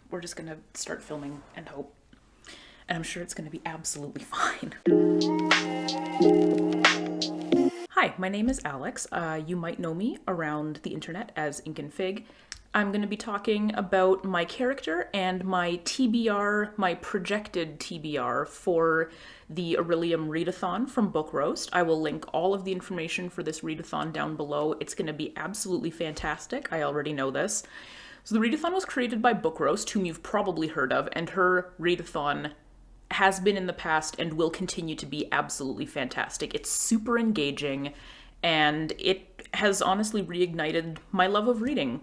we're just gonna start filming and hope. And I'm sure it's gonna be absolutely fine. Hi, my name is Alex. You might know me around the internet as Ink and Fig. I'm going to be talking about my character and my TBR, my projected TBR for the Orilium Readathon from Book Roast. I will link all of the information for this readathon down below. It's going to be absolutely fantastic. I already know this. So the readathon was created by Book Roast, whom you've probably heard of, and her readathon has been in the past and will continue to be absolutely fantastic. It's super engaging, and it has honestly reignited my love of reading.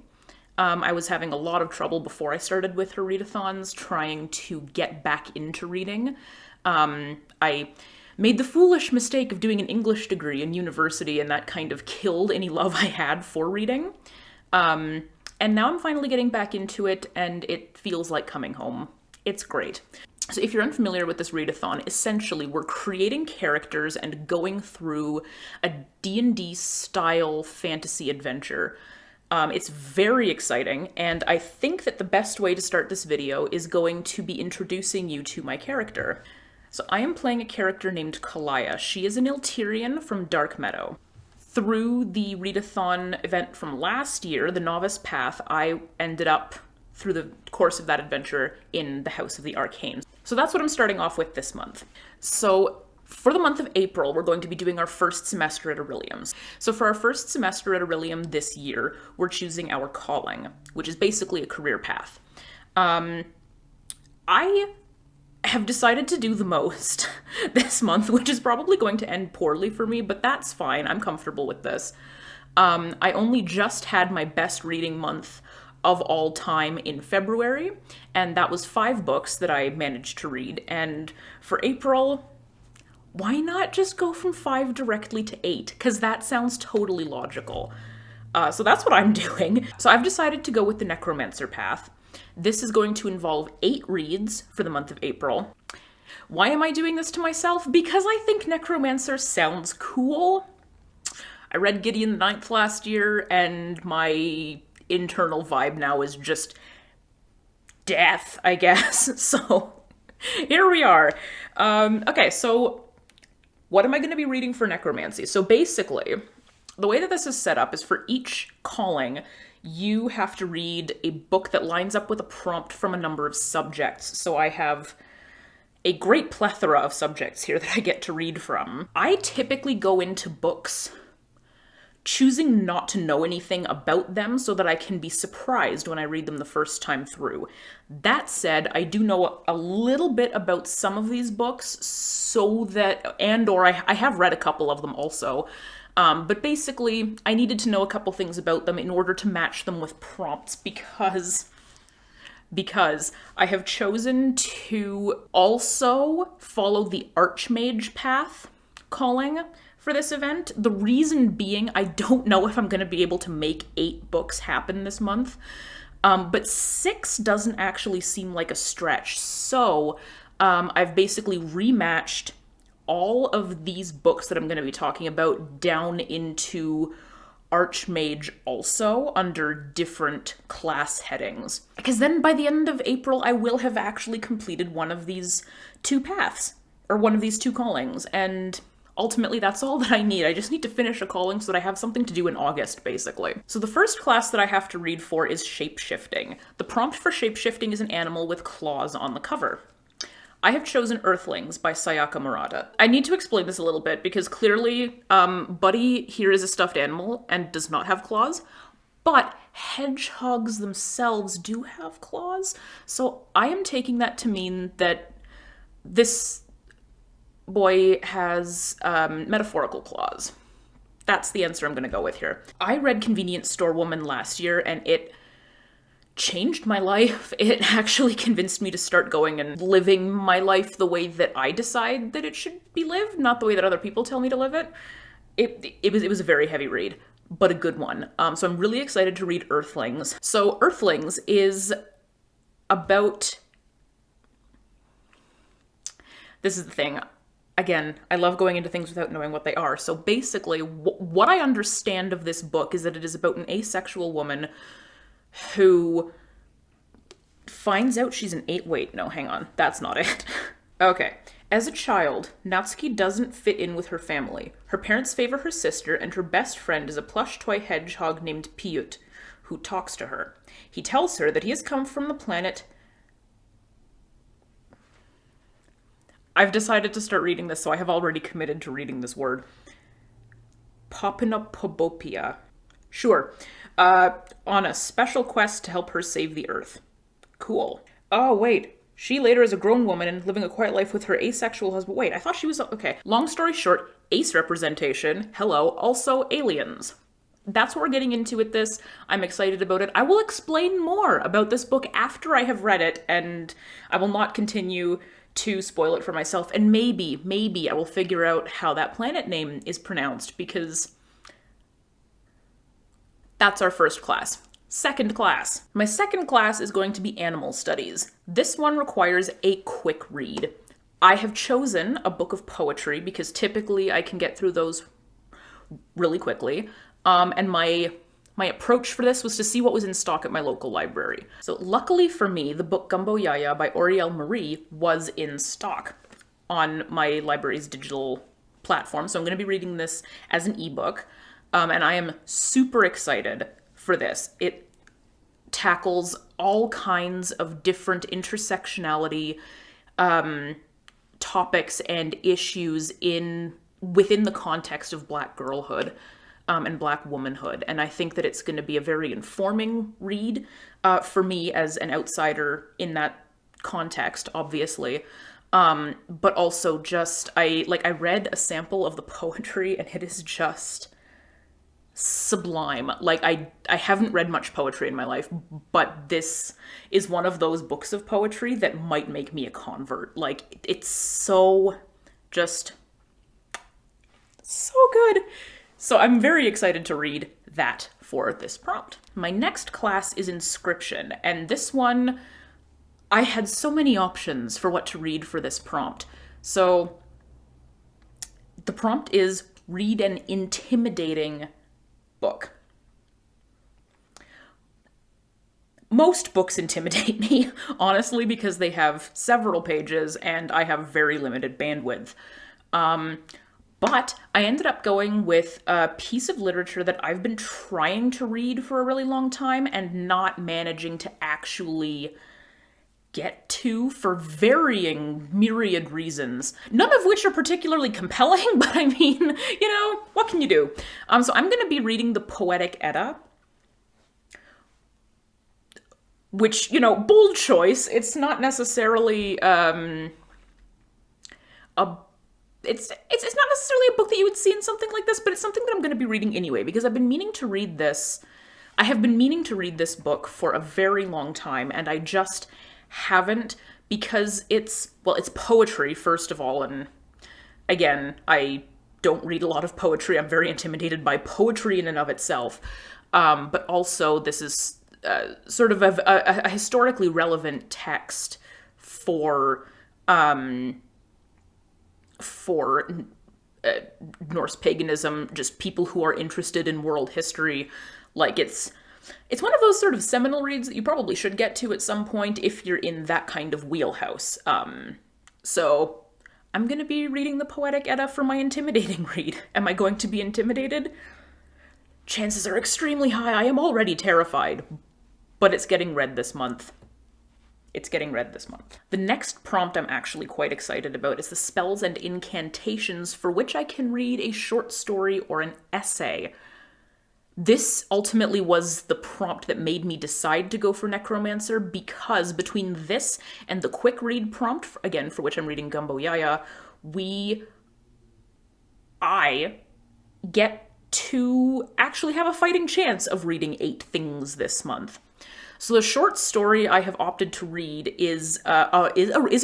I was having a lot of trouble before I started with her readathons trying to get back into reading. I made the foolish mistake of doing an English degree in university, and that kind of killed any love I had for reading. And now I'm finally getting back into it, and it feels like coming home. It's great. So if you're unfamiliar with this readathon, essentially we're creating characters and going through a D&D style fantasy adventure. It's very exciting, and I think that the best way to start this video is going to be introducing you to my character. So I am playing a character named Kalaya. She is an Iltyrian from Dark Meadow. Through the readathon event from last year, the Novice Path, I ended up, through the course of that adventure, in the House of the Arcane. So that's what I'm starting off with this month. So for the month of April, we're going to be doing our first semester at Orilium. So for our first semester at Orilium this year, we're choosing our calling, which is basically a career path. I have decided to do the most this month, which is probably going to end poorly for me, but that's fine. I'm comfortable with this. I only just had my best reading month of all time in February, and that was 5 books that I managed to read. And for April, why not just go from 5 directly to 8? Because that sounds totally logical. So that's what I'm doing. So I've decided to go with the Necromancer path. This is going to involve 8 reads for the month of April. Why am I doing this to myself? Because I think Necromancer sounds cool. I read Gideon the Ninth last year, and my internal vibe now is just death, I guess. So here we are. Okay, so what am I going to be reading for Necromancy? So basically, the way that this is set up is for each calling, you have to read a book that lines up with a prompt from a number of subjects. So I have a great plethora of subjects here that I get to read from. I typically go into books choosing not to know anything about them so that I can be surprised when I read them the first time through. That said, I do know a little bit about some of these books so that, I have read a couple of them also, but basically I needed to know a couple things about them in order to match them with prompts because I have chosen to also follow the Archmage path calling for this event. The reason being, I don't know if I'm going to be able to make 8 books happen this month, but 6 doesn't actually seem like a stretch. So I've basically rematched all of these books that I'm going to be talking about down into Archmage also under different class headings. Because then by the end of April, I will have actually completed one of these 2 paths, or one of these 2 callings, and ultimately, that's all that I need. I just need to finish a calling so that I have something to do in August, basically. So the first class that I have to read for is Shapeshifting. The prompt for Shapeshifting is an animal with claws on the cover. I have chosen Earthlings by Sayaka Murata. I need to explain this a little bit because clearly, Buddy here is a stuffed animal and does not have claws, but hedgehogs themselves do have claws. So I am taking that to mean that this boy has metaphorical claws. That's the answer I'm going to go with here. I read Convenience Store Woman last year, and it changed my life. It actually convinced me to start going and living my life the way that I decide that it should be lived, not the way that other people tell me to live it. It was a very heavy read, but a good one. So I'm really excited to read Earthlings. So Earthlings is about... This is the thing. Again, I love going into things without knowing what they are. So basically, what I understand of this book is that it is about an asexual woman who finds out she's an eight. Wait, no, hang on. That's not it. Okay. As a child, Natsuki doesn't fit in with her family. Her parents favor her sister, and her best friend is a plush toy hedgehog named Piyut, who talks to her. He tells her that he has come from the planet... I've decided to start reading this, so I have already committed to reading this word. Popinopobopia. Sure. On a special quest to help her save the Earth. Cool. Oh, wait. She later is a grown woman and living a quiet life with her asexual husband. Wait, I thought she was... Okay. Long story short, ace representation. Hello. Also aliens. That's what we're getting into with this. I'm excited about it. I will explain more about this book after I have read it, and I will not continue to spoil it for myself. And maybe I will figure out how that planet name is pronounced, because that's our first class. Second class. My second class is going to be animal studies. This one requires a quick read. I have chosen a book of poetry because typically I can get through those really quickly. And my approach for this was to see what was in stock at my local library. So luckily for me, the book Gumbo Yaya by Oriel Marie was in stock on my library's digital platform. So I'm going to be reading this as an ebook. And I am super excited for this. It tackles all kinds of different intersectionality topics and issues within the context of Black girlhood and Black womanhood. And I think that it's going to be a very informing read for me as an outsider in that context, obviously. But also just, I read a sample of the poetry and it is just sublime. Like, I haven't read much poetry in my life, but this is one of those books of poetry that might make me a convert. Like, it's so good. So I'm very excited to read that for this prompt. My next class is Inscription, and this one, I had so many options for what to read for this prompt. So the prompt is read an intimidating book. Most books intimidate me, honestly, because they have several pages and I have very limited bandwidth. But I ended up going with a piece of literature that I've been trying to read for a really long time and not managing to actually get to for varying myriad reasons, none of which are particularly compelling, but I mean, what can you do? So I'm going to be reading the Poetic Edda, which, bold choice. It's not necessarily it's not necessarily a book that you would see in something like this, but it's something that I'm going to be reading anyway, because I've been meaning to read this. I have been meaning to read this book for a very long time, and I just haven't, because it's poetry, first of all, and again, I don't read a lot of poetry. I'm very intimidated by poetry in and of itself, but also this is sort of a historically relevant text for Norse paganism, just people who are interested in world history. Like, it's one of those sort of seminal reads that you probably should get to at some point if you're in that kind of wheelhouse. So I'm going to be reading the Poetic Edda for my intimidating read. Am I going to be intimidated? Chances are extremely high. I am already terrified, but it's getting read this month. The next prompt I'm actually quite excited about is the Spells and Incantations, for which I can read a short story or an essay. This ultimately was the prompt that made me decide to go for Necromancer, because between this and the quick read prompt, again, for which I'm reading Gumbo Yaya, I get to actually have a fighting chance of reading 8 things this month. So the short story I have opted to read is a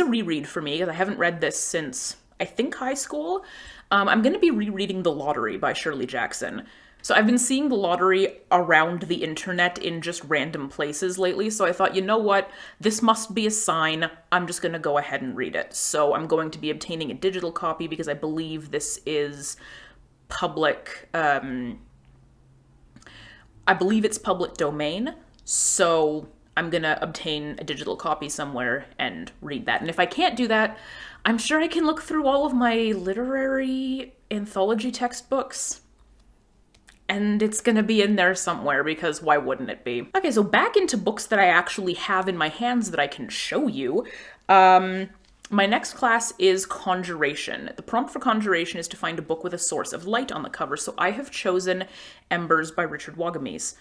reread for me, because I haven't read this since, I think, high school. I'm going to be rereading The Lottery by Shirley Jackson. So I've been seeing The Lottery around the internet in just random places lately, so I thought, you know what, this must be a sign. I'm just going to go ahead and read it. So I'm going to be obtaining a digital copy because I believe this is public, I believe it's public domain. So I'm gonna obtain a digital copy somewhere and read that. And if I can't do that, I'm sure I can look through all of my literary anthology textbooks, and it's gonna be in there somewhere, because why wouldn't it be? Okay, so back into books that I actually have in my hands that I can show you. My next class is Conjuration. The prompt for Conjuration is to find a book with a source of light on the cover, so I have chosen Embers by Richard Wagamese.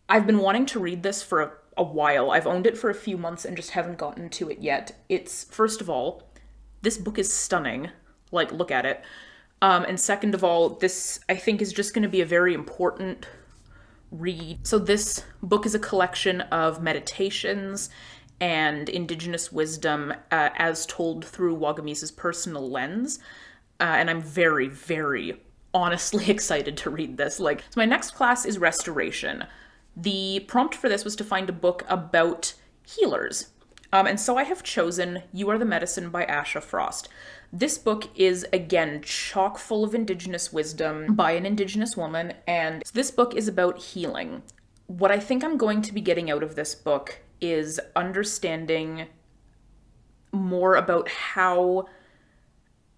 I've been wanting to read this for a while. I've owned it for a few months and just haven't gotten to it yet. It's, first of all, this book is stunning. Like, look at it. And second of all, this, I think, is just going to be a very important read. So this book is a collection of meditations and indigenous wisdom as told through Wagamese's personal lens. And I'm very, very honestly excited to read this. So my next class is Restoration. The prompt for this was to find a book about healers. And so I have chosen You Are the Medicine by Asha Frost. This book is, again, chock full of indigenous wisdom by an indigenous woman, and this book is about healing. What I think I'm going to be getting out of this book is understanding more about how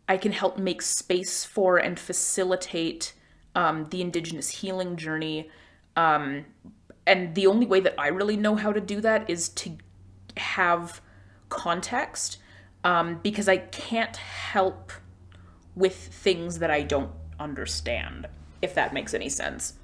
I can help make space for and facilitate the indigenous healing journey. And the only way that I really know how to do that is to have context, because I can't help with things that I don't understand, if that makes any sense.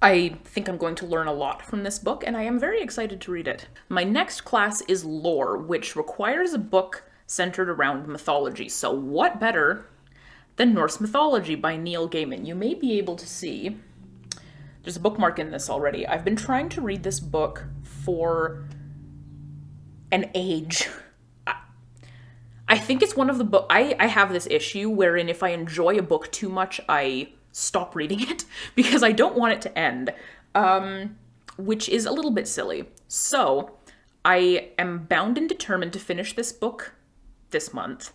I think I'm going to learn a lot from this book, and I am very excited to read it. My next class is Lore, which requires a book centered around mythology. So what better than Norse Mythology by Neil Gaiman? You may be able to see there's a bookmark in this already. I've been trying to read this book for an age. I think it's one of the books, I have this issue wherein if I enjoy a book too much, I stop reading it because I don't want it to end, which is a little bit silly. So I am bound and determined to finish this book this month,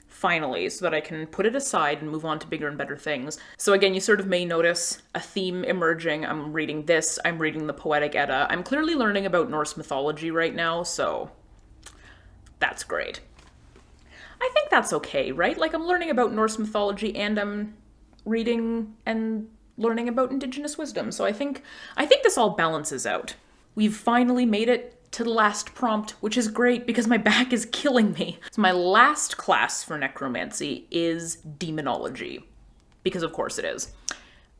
finally, so that I can put it aside and move on to bigger and better things. So again, you sort of may notice a theme emerging. I'm reading this, I'm reading the Poetic Edda. I'm clearly learning about Norse mythology right now, so that's great. I think that's okay, right? Like, I'm learning about Norse mythology and I'm reading and learning about indigenous wisdom. So I think this all balances out. We've finally made it to the last prompt, which is great because my back is killing me. So my last class for necromancy is demonology, because of course it is.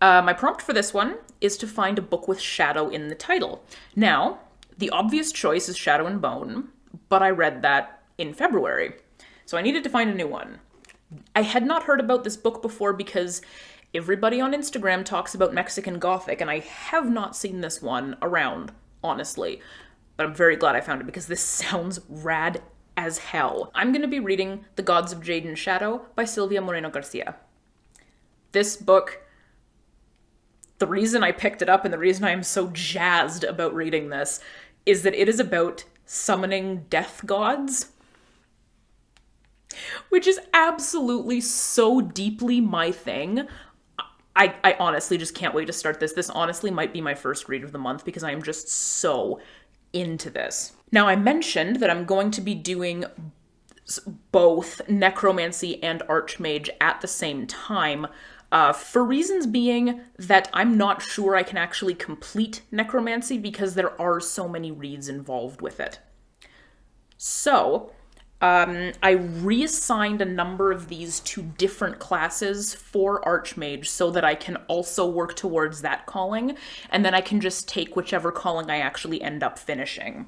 My prompt for this one is to find a book with shadow in the title. Now, the obvious choice is Shadow and Bone, but I read that in February, so I needed to find a new one. I had not heard about this book before because everybody on Instagram talks about Mexican Gothic, and I have not seen this one around, honestly. But I'm very glad I found it because this sounds rad as hell. I'm going to be reading The Gods of Jade and Shadow by Silvia Moreno Garcia. This book, the reason I picked it up and the reason I am so jazzed about reading this is that it is about summoning death gods, which is absolutely so deeply my thing. I honestly just can't wait to start this. This honestly might be my first read of the month because I am just so into this. Now, I mentioned that I'm going to be doing both necromancy and archmage at the same time, for reasons being that I'm not sure I can actually complete necromancy because there are so many reads involved with it. So, I reassigned a number of these to different classes for Archmage so that I can also work towards that calling, and then I can just take whichever calling I actually end up finishing.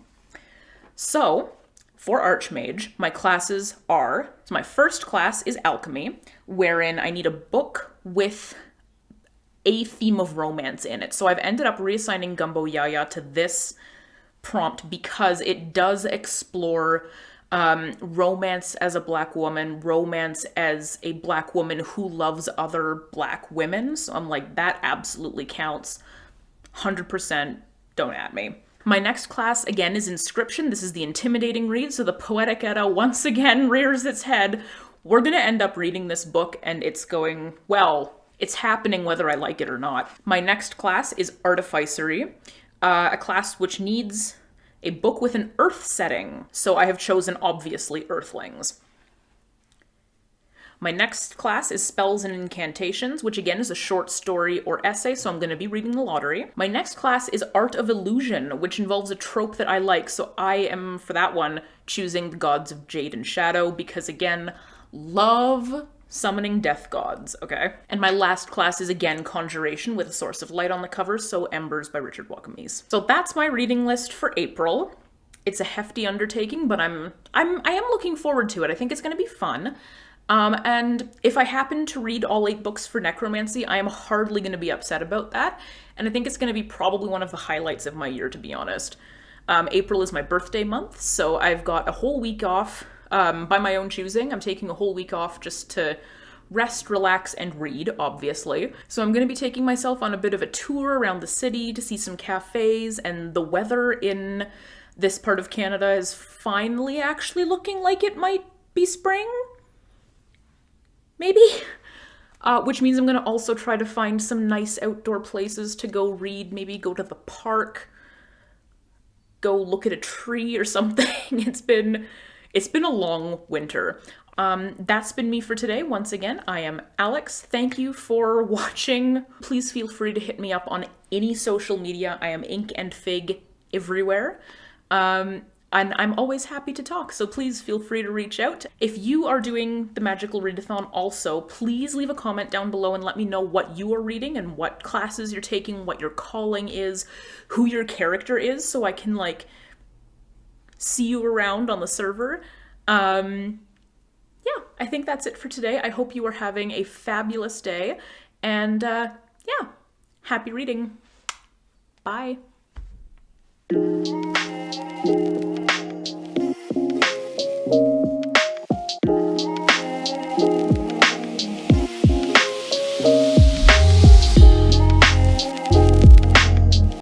So, for Archmage, my classes are, so my first class is Alchemy, wherein I need a book with a theme of romance in it. So I've ended up reassigning Gumbo Yaya to this prompt because it does explore romance as a Black woman, romance as a Black woman who loves other Black women. So I'm like, that absolutely counts. 100%, don't at me. My next class, again, is Inscription. This is the intimidating read, so the Poetic Edda once again rears its head. We're gonna end up reading this book, and it's going, well, it's happening whether I like it or not. My next class is Artificery. A class which needs a book with an Earth setting, so I have chosen, obviously, Earthlings. My next class is Spells and Incantations, which again is a short story or essay, so I'm going to be reading The Lottery. My next class is Art of Illusion, which involves a trope that I like, so I am, for that one, choosing the Gods of Jade and Shadow, because again, love summoning death gods, okay? And my last class is again Conjuration with a source of light on the cover, so Embers by Richard Wakamis. So that's my reading list for April. It's a hefty undertaking, but I am looking forward to it. I think it's going to be fun. And if I happen to read all 8 books for Necromancy, I am hardly going to be upset about that. And I think it's going to be probably one of the highlights of my year, to be honest. April is my birthday month, so I've got a whole week off by my own choosing. I'm taking a whole week off just to rest, relax, and read, obviously. So I'm going to be taking myself on a bit of a tour around the city to see some cafes, and the weather in this part of Canada is finally actually looking like it might be spring. Maybe? Which means I'm going to also try to find some nice outdoor places to go read, maybe go to the park, go look at a tree or something. It's been a long winter. That's been me for today. Once again, I am Alex. Thank you for watching. Please feel free to hit me up on any social media. I am Ink and Fig everywhere. And I'm always happy to talk, so please feel free to reach out. If you are doing the Magical Readathon also, please leave a comment down below and let me know what you are reading and what classes you're taking, what your calling is, who your character is, so I can, like, see you around on the server. Yeah, I think that's it for today. I hope you are having a fabulous day, and yeah, happy reading. Bye.